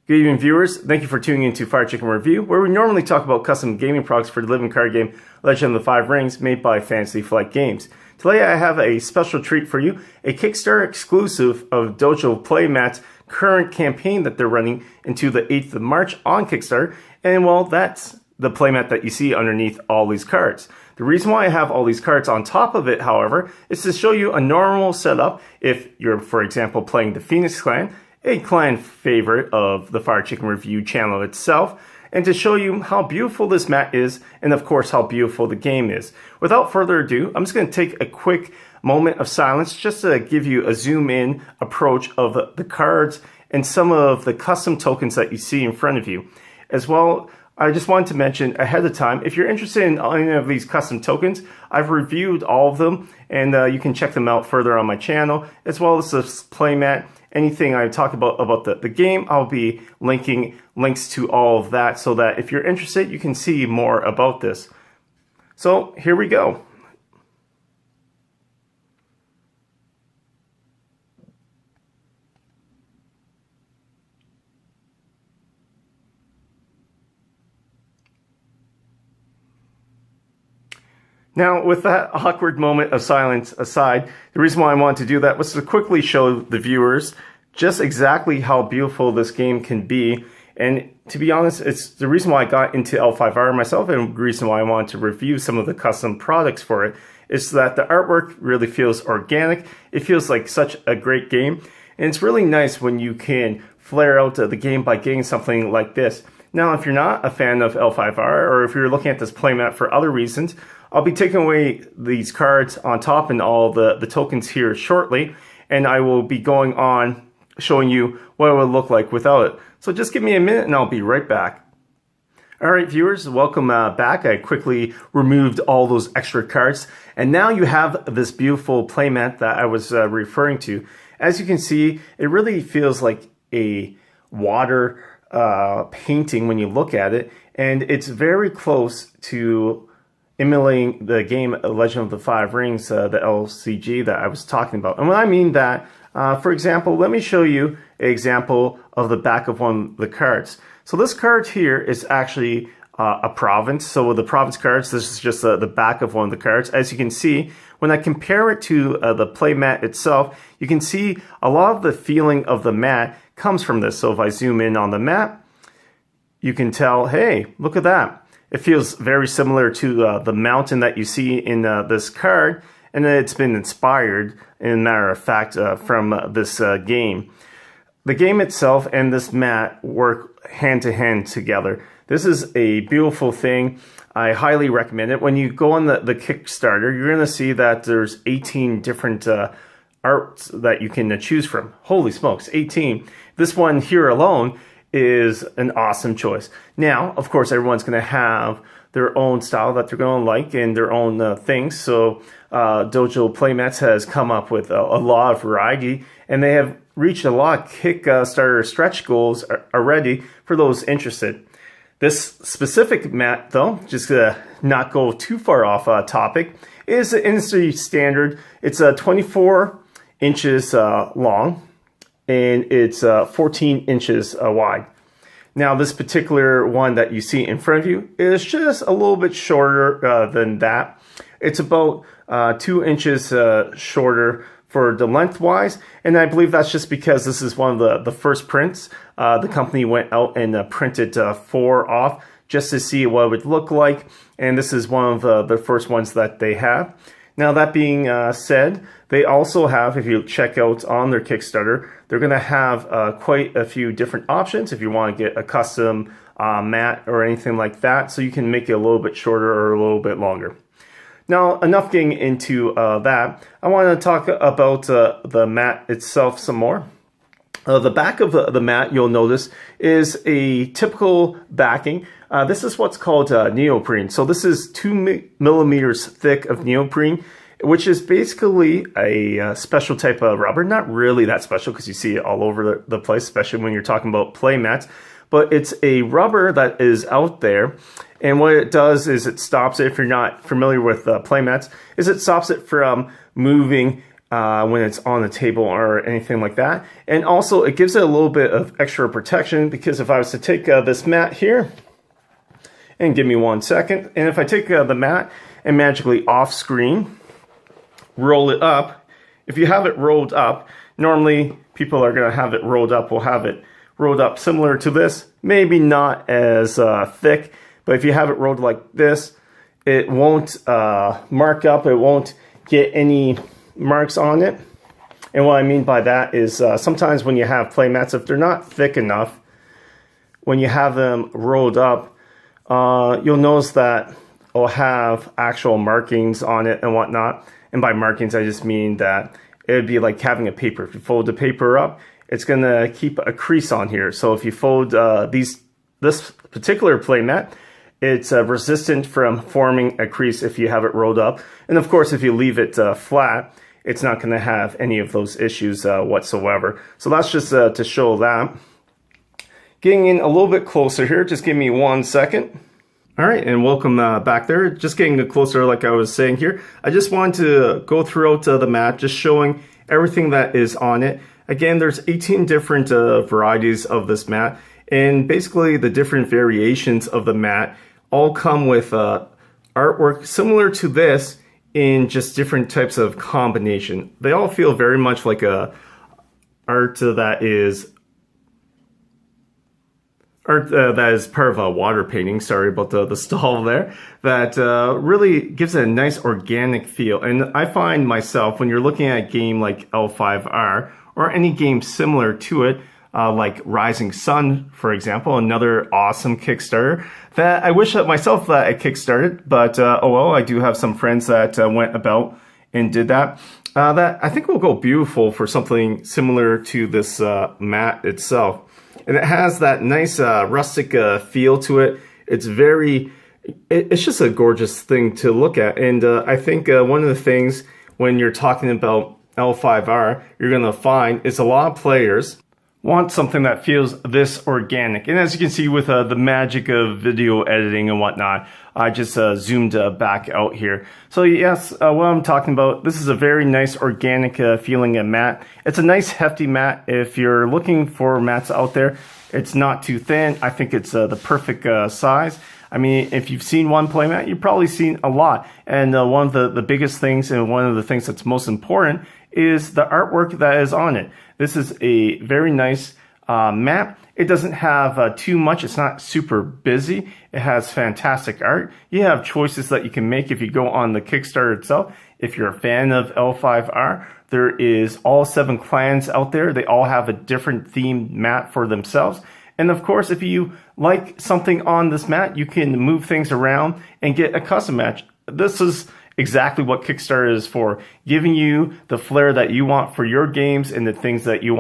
Good evening, viewers. Thank you for tuning in to Fire Chicken Review, where we normally talk about custom gaming products for the living card game Legend of the Five Rings, made by Fantasy Flight Games. Today I have a special treat for you, a Kickstarter exclusive of Dojo Playmat's current campaign that they're running into the 8th of March on Kickstarter, and well, that's the playmat that you see underneath all these cards. The reason why I have all these cards on top of it, however, is to show you a normal setup if you're, for example, playing the Phoenix Clan, a clan favorite of the Fire Chicken Review channel itself, and to show you how beautiful this mat is, and of course how beautiful the game is. Without further ado, I'm just going to take a quick moment of silence just to give you a zoom in approach of the cards and some of the custom tokens that you see in front of you. As well, I just wanted to mention ahead of time, if you're interested in any of these custom tokens, I've reviewed all of them, and you can check them out further on my channel, as well as this playmat. Anything I talk about the game, I'll be linking links to all of that so that if you're interested, you can see more about this. So here we go. Now, with that awkward moment of silence aside, the reason why I wanted to do that was to quickly show the viewers just exactly how beautiful this game can be. And to be honest, it's the reason why I got into L5R myself, and the reason why I wanted to review some of the custom products for it, is that the artwork really feels organic. It feels like such a great game. And it's really nice when you can flare out the game by getting something like this. Now, if you're not a fan of L5R, or if you're looking at this playmat for other reasons, I'll be taking away these cards on top and all the tokens here shortly, and I will be going on showing you what it would look like without it. So just give me a minute and I'll be right back. Alright viewers, welcome back. I quickly removed all those extra cards, and now you have this beautiful playmat that I was referring to. As you can see, it really feels like a water painting when you look at it, and it's very close to emulating the game Legend of the Five Rings, the LCG that I was talking about. And when I mean that, for example, let me show you an example of the back of one of the cards. So this card here is actually a province. So with the province cards, this is just the back of one of the cards. As you can see, when I compare it to the playmat itself, you can see a lot of the feeling of the mat comes from this. So if I zoom in on the mat, you can tell, hey, look at that. It feels very similar to the mountain that you see in this card, and it's been inspired, in a matter of fact, from this game. The game itself and this mat work hand to hand together. This is a beautiful thing. I highly recommend it. When you go on the Kickstarter, you're going to see that there's 18 different arts that you can choose from. Holy smokes, 18. This one here alone is an awesome choice. Now, of course, everyone's going to have their own style that they're going to like and their own things. So Dojo Playmats has come up with a lot of variety, and they have reached a lot of Kickstarter stretch goals already for those interested. This specific mat, though, just to not go too far off topic, is an industry standard. It's 24 inches long, and it's 14 inches wide. Now, this particular one that you see in front of you is just a little bit shorter than that. It's about 2 inches shorter for the lengthwise, and I believe that's just because this is one of the first prints. The company went out and printed 4 off just to see what it would look like, and this is one of the first ones that they have. Now, that being said, they also have, if you check out on their Kickstarter, they're going to have quite a few different options if you want to get a custom mat or anything like that, so you can make it a little bit shorter or a little bit longer. Now, enough getting into that, I want to talk about the mat itself some more. The back of the mat, you'll notice, is a typical backing. This is what's called neoprene. So this is 2 millimeters thick of neoprene, which is basically a special type of rubber. Not really that special because you see it all over the place, especially when you're talking about playmats. But it's a rubber that is out there, and what it does is it stops it, if you're not familiar with playmats, is it stops it from moving when it's on the table or anything like that. And also it gives it a little bit of extra protection, because if I was to take this mat here, and give me 1 second, and if I take the mat and magically off screen, roll it up, if you have it rolled up, normally people are going to have it rolled up, will have it rolled up similar to this, maybe not as thick, but if you have it rolled like this, it won't mark up, it won't get any marks on it. And what I mean by that is sometimes when you have playmats, if they're not thick enough, when you have them rolled up, you'll notice that it'll have actual markings on it and whatnot. And by markings, I just mean that it would be like having a paper. If you fold the paper up, it's going to keep a crease on here. So if you fold this particular playmat, it's resistant from forming a crease if you have it rolled up. And of course, if you leave it flat, it's not going to have any of those issues whatsoever. So that's just to show that. Getting in a little bit closer here, just give me 1 second. All right, and welcome back there. Just getting closer, like I was saying here. I just wanted to go throughout the mat, just showing everything that is on it. Again, there's 18 different varieties of this mat, and basically the different variations of the mat all come with artwork similar to this in just different types of combination. They all feel very much like a art that is part of a water painting. Sorry about the stall there. That really gives it a nice organic feel. And I find myself, when you're looking at a game like L5R or any game similar to it, like Rising Sun, for example, another awesome Kickstarter that I wish that myself that I kickstarted, but oh well, I do have some friends that went about and did that. That I think will go beautiful for something similar to this mat itself. And it has that nice rustic feel to it. It's it's just a gorgeous thing to look at. And I think one of the things when you're talking about L5R, you're going to find is a lot of players want something that feels this organic. And as you can see with the magic of video editing and whatnot, I just zoomed back out here. So yes, what I'm talking about, this is a very nice organic feeling mat. It's a nice hefty mat. If you're looking for mats out there, it's not too thin. I think it's the perfect size. I mean, if you've seen one playmat, you've probably seen a lot. And one of the biggest things, and one of the things that's most important, is the artwork that is on it. This is a very nice mat. It doesn't have too much. It's not super busy. It has fantastic art. You have choices that you can make if you go on the Kickstarter itself. If you're a fan of L5R, there is all 7 clans out there. They all have a different themed mat for themselves. And of course, if you like something on this mat, you can move things around and get a custom match. This is exactly what Kickstarter is for, giving you the flair that you want for your games and the things that you want.